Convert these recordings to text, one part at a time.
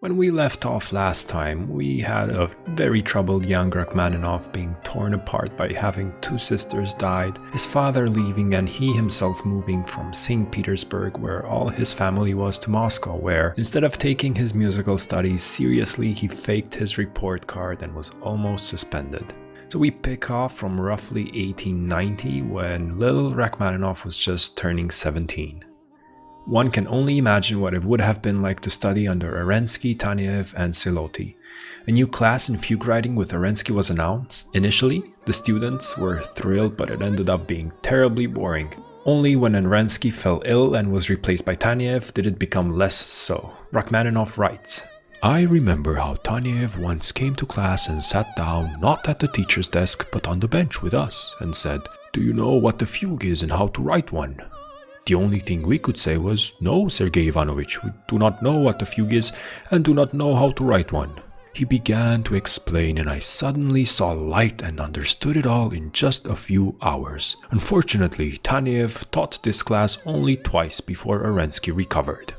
When we left off last time, we had a very troubled young Rachmaninoff being torn apart by having two sisters died, his father leaving and he himself moving from St. Petersburg, where all his family was, to Moscow, where instead of taking his musical studies seriously, he faked his report card and was almost suspended. So we pick off from roughly 1890, when little Rachmaninoff was just turning 17. One can only imagine what it would have been like to study under Arensky, Taneyev, and Siloti. A new class in fugue writing with Arensky was announced. Initially, the students were thrilled, but it ended up being terribly boring. Only when Arensky fell ill and was replaced by Taneyev did it become less so. Rachmaninoff writes, "I remember how Taneyev once came to class and sat down not at the teacher's desk but on the bench with us and said, 'Do you know what a fugue is and how to write one?' The only thing we could say was, 'No, Sergei Ivanovich, we do not know what a fugue is and do not know how to write one.' He began to explain and I suddenly saw light and understood it all in just a few hours. Unfortunately, Taneyev taught this class only twice before Arensky recovered."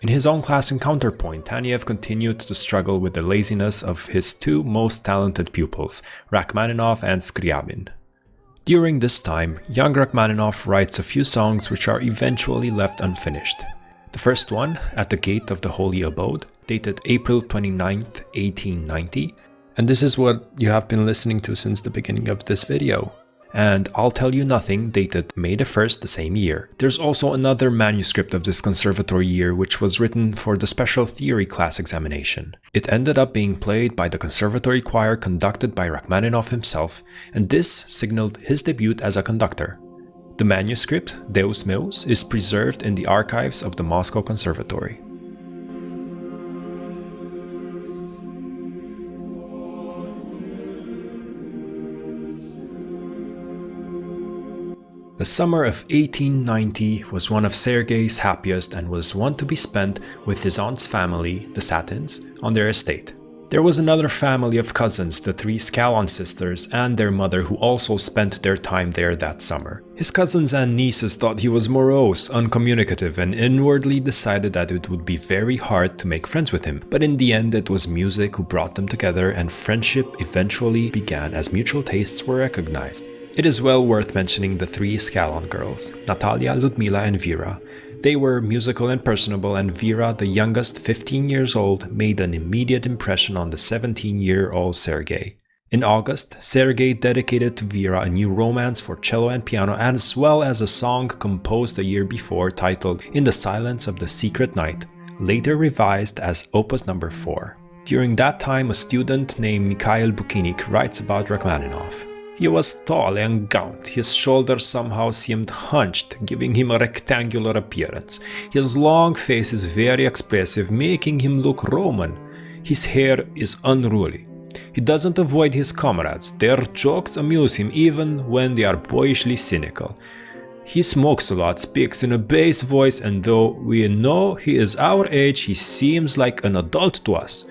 In his own class in counterpoint, Taneyev continued to struggle with the laziness of his two most talented pupils, Rachmaninoff and Scriabin. During this time, young Rachmaninoff writes a few songs which are eventually left unfinished. The first one, At the Gate of the Holy Abode, dated April 29th, 1890, and this is what you have been listening to since the beginning of this video. And I'll Tell You Nothing, dated May the 1st the same year. There's also another manuscript of this conservatory year which was written for the special theory class examination. It ended up being played by the conservatory choir conducted by Rachmaninoff himself, and this signaled his debut as a conductor. The manuscript, Deus Meus, is preserved in the archives of the Moscow Conservatory. The summer of 1890 was one of Sergei's happiest and was one to be spent with his aunt's family, the Satins, on their estate. There was another family of cousins, the three Scalon sisters, and their mother, who also spent their time there that summer. His cousins and nieces thought he was morose, uncommunicative, and inwardly decided that it would be very hard to make friends with him. But in the end, it was music who brought them together, and friendship eventually began as mutual tastes were recognized. It is well worth mentioning the three Scalon girls, Natalia, Ludmila, and Vera. They were musical and personable, and Vera, the youngest, 15 years old, made an immediate impression on the 17-year-old Sergei. In August, Sergei dedicated to Vera a new romance for cello and piano, as well as a song composed a year before titled In the Silence of the Secret Night, later revised as Opus No. 4. During that time, a student named Mikhail Bukinik writes about Rachmaninoff. He was tall and gaunt, his shoulders somehow seemed hunched, giving him a rectangular appearance. His long face is very expressive, making him look Roman. His hair is unruly. He doesn't avoid his comrades, their jokes amuse him even when they are boyishly cynical. He smokes a lot, speaks in a bass voice, and though we know he is our age, he seems like an adult to us.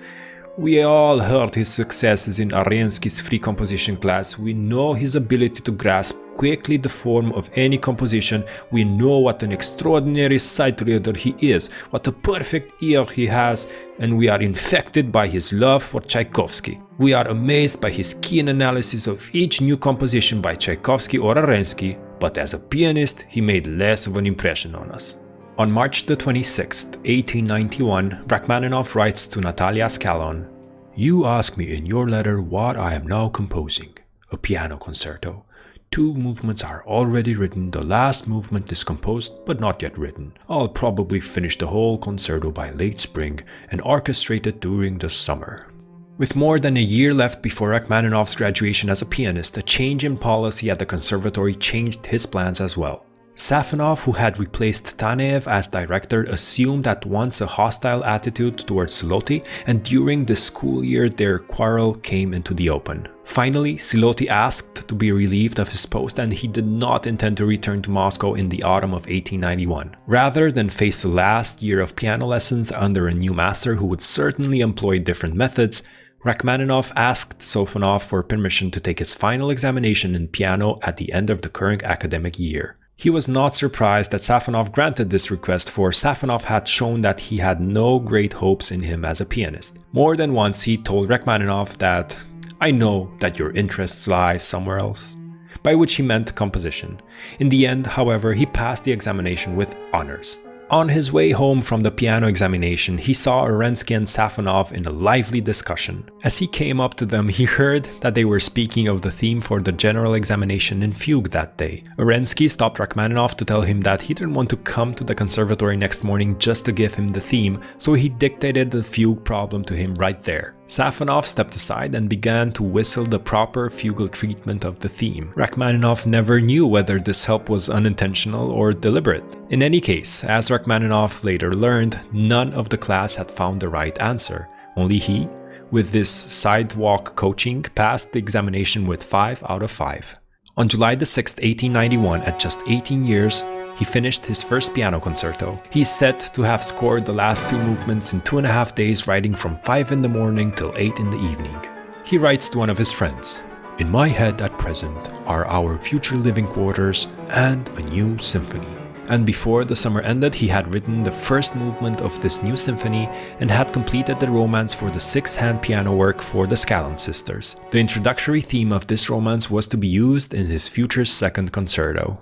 We all heard his successes in Arensky's free composition class. We know his ability to grasp quickly the form of any composition. We know what an extraordinary sight reader he is, what a perfect ear he has, and we are infected by his love for Tchaikovsky. We are amazed by his keen analysis of each new composition by Tchaikovsky or Arensky, but as a pianist, he made less of an impression on us. On March the 26th, 1891, Rachmaninoff writes to Natalia Scalon, "You ask me in your letter what I am now composing. A piano concerto. 2 movements are already written, the last movement is composed but not yet written. I'll probably finish the whole concerto by late spring and orchestrate it during the summer." With more than a year left before Rachmaninoff's graduation as a pianist, a change in policy at the conservatory changed his plans as well. Safonov, who had replaced Taneyev as director, assumed at once a hostile attitude towards Siloti, and during the school year their quarrel came into the open. Finally, Siloti asked to be relieved of his post, and he did not intend to return to Moscow in the autumn of 1891. Rather than face the last year of piano lessons under a new master who would certainly employ different methods, Rachmaninoff asked Safonov for permission to take his final examination in piano at the end of the current academic year. He was not surprised that Safonov granted this request, for Safonov had shown that he had no great hopes in him as a pianist. More than once he told Rachmaninoff that, "I know that your interests lie somewhere else," by which he meant composition. In the end, however, he passed the examination with honors. On his way home from the piano examination, he saw Arensky and Safonov in a lively discussion. As he came up to them, he heard that they were speaking of the theme for the general examination in fugue that day. Arensky stopped Rachmaninoff to tell him that he didn't want to come to the conservatory next morning just to give him the theme, so he dictated the fugue problem to him right there. Safonov stepped aside and began to whistle the proper fugal treatment of the theme. Rachmaninoff never knew whether this help was unintentional or deliberate. In any case, as Rachmaninoff later learned, none of the class had found the right answer. Only he, with this sidewalk coaching, passed the examination with 5 out of 5. On July 6, 1891, at just 18 years, he finished his first piano concerto. He's said to have scored the last 2 movements in 2.5 days, writing from 5 in the morning till 8 in the evening. He writes to one of his friends, "In my head at present are our future living quarters and a new symphony." And before the summer ended, he had written the first movement of this new symphony and had completed the romance for the 6-hand piano work for the Scallan sisters. The introductory theme of this romance was to be used in his future second concerto.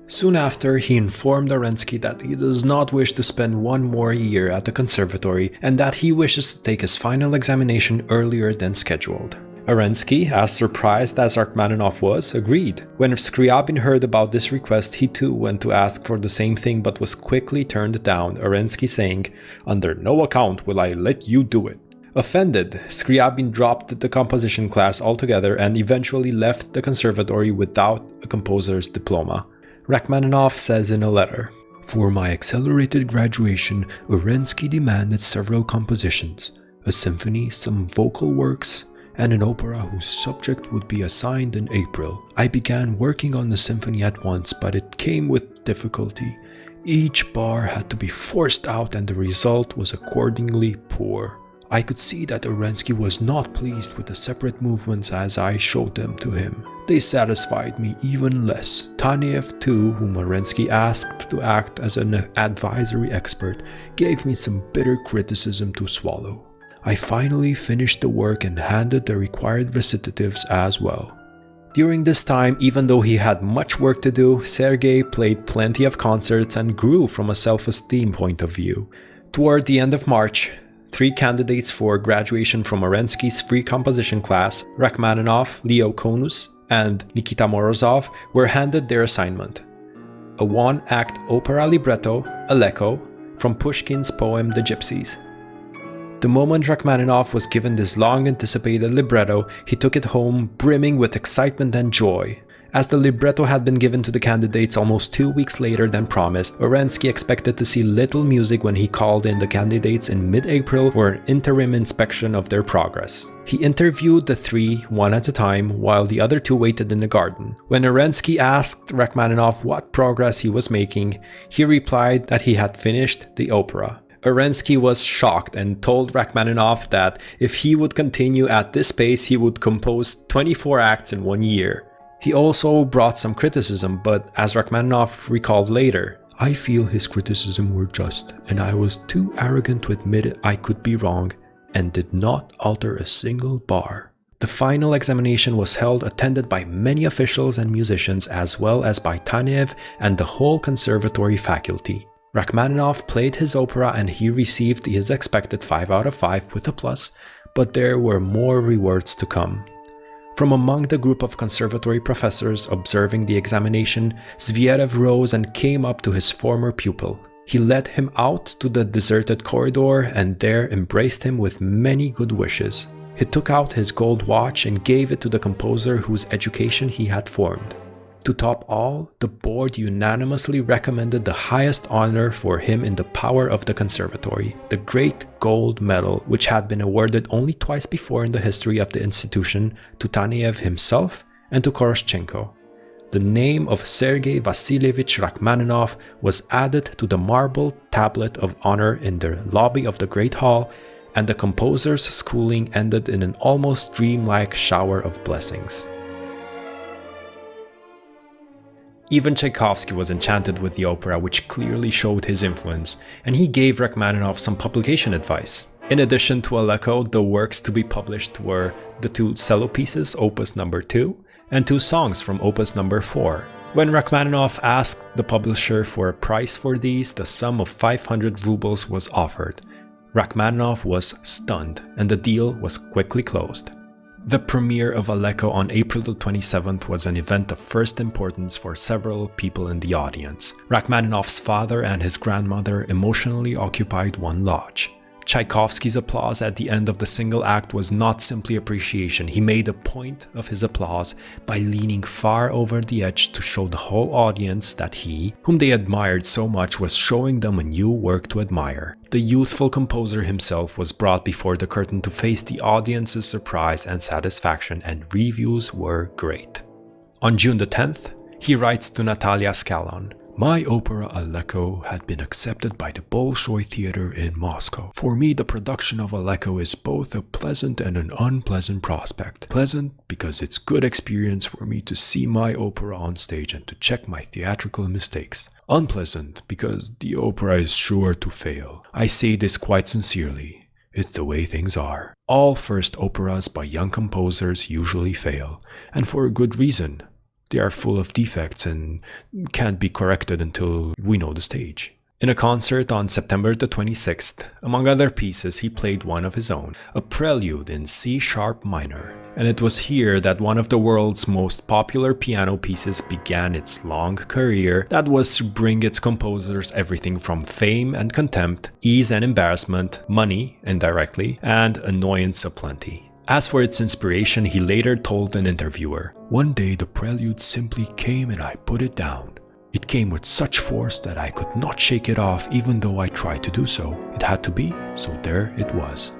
Soon after, he informed Arensky that he does not wish to spend 1 more year at the conservatory and that he wishes to take his final examination earlier than scheduled. Arensky, as surprised as Rachmaninoff was, agreed. When Scriabin heard about this request, he too went to ask for the same thing but was quickly turned down, Arensky saying, "Under no account will I let you do it." Offended, Scriabin dropped the composition class altogether and eventually left the conservatory without a composer's diploma. Rachmaninoff says in a letter, "For my accelerated graduation, Arensky demanded several compositions, a symphony, some vocal works, and an opera whose subject would be assigned in April. I began working on the symphony at once, but it came with difficulty. Each bar had to be forced out and the result was accordingly poor. I could see that Arensky was not pleased with the separate movements as I showed them to him. They satisfied me even less. Taneyev too, whom Arensky asked to act as an advisory expert, gave me some bitter criticism to swallow. I finally finished the work and handed the required recitatives as well." During this time, even though he had much work to do, Sergei played plenty of concerts and grew from a self-esteem point of view. Toward the end of March, 3 candidates for graduation from Arensky's free composition class, Rachmaninoff, Leo Konus, and Nikita Morozov, were handed their assignment: a 1-act opera libretto, Aleko, from Pushkin's poem The Gypsies. The moment Rachmaninoff was given this long-anticipated libretto, he took it home brimming with excitement and joy. As the libretto had been given to the candidates almost 2 weeks later than promised, Arensky expected to see little music when he called in the candidates in mid-April for an interim inspection of their progress. He interviewed the 3 one at a time, while the other 2 waited in the garden. When Arensky asked Rachmaninoff what progress he was making, he replied that he had finished the opera. Arensky was shocked and told Rachmaninoff that if he would continue at this pace, he would compose 24 acts in 1 year. He also brought some criticism, but as Rachmaninoff recalled later, "I feel his criticism were just, and I was too arrogant to admit I could be wrong, and did not alter a single bar." The final examination was held attended by many officials and musicians, as well as by Taneyev and the whole conservatory faculty. Rachmaninoff played his opera and he received his expected 5 out of 5 with a plus, but there were more rewards to come. From among the group of conservatory professors observing the examination, Zvyerev rose and came up to his former pupil. He led him out to the deserted corridor and there embraced him with many good wishes. He took out his gold watch and gave it to the composer whose education he had formed. To top all, the board unanimously recommended the highest honor for him in the power of the conservatory, the great gold medal, which had been awarded only twice before in the history of the institution, to Taneyev himself and to Koroschenko. The name of Sergei Vasilyevich Rachmaninoff was added to the marble tablet of honor in the lobby of the Great Hall, and the composer's schooling ended in an almost dreamlike shower of blessings. Even Tchaikovsky was enchanted with the opera, which clearly showed his influence, and he gave Rachmaninoff some publication advice. In addition to Aleko, the works to be published were the 2 cello pieces, opus number 2, and 2 songs from opus number 4. When Rachmaninoff asked the publisher for a price for these, the sum of 500 rubles was offered. Rachmaninoff was stunned, and the deal was quickly closed. The premiere of Aleko on April 27th was an event of first importance for several people in the audience. Rachmaninoff's father and his grandmother emotionally occupied one lodge. Tchaikovsky's applause at the end of the single act was not simply appreciation. He made a point of his applause by leaning far over the edge to show the whole audience that he, whom they admired so much, was showing them a new work to admire. The youthful composer himself was brought before the curtain to face the audience's surprise and satisfaction, and reviews were great. On June the 10th, he writes to Natalia Skalon, "My opera Aleko had been accepted by the Bolshoi Theatre in Moscow. For me, the production of Aleko is both a pleasant and an unpleasant prospect. Pleasant because it's good experience for me to see my opera on stage and to check my theatrical mistakes. Unpleasant because the opera is sure to fail. I say this quite sincerely. It's the way things are. All first operas by young composers usually fail, and for a good reason. They are full of defects and can't be corrected until we know the stage." In a concert on September the 26th, among other pieces, he played one of his own, a prelude in C-sharp minor. And it was here that one of the world's most popular piano pieces began its long career that was to bring its composers everything from fame and contempt, ease and embarrassment, money, indirectly, and annoyance aplenty. As for its inspiration, he later told an interviewer, "One day the prelude simply came and I put it down. It came with such force that I could not shake it off even though I tried to do so. It had to be, so there it was."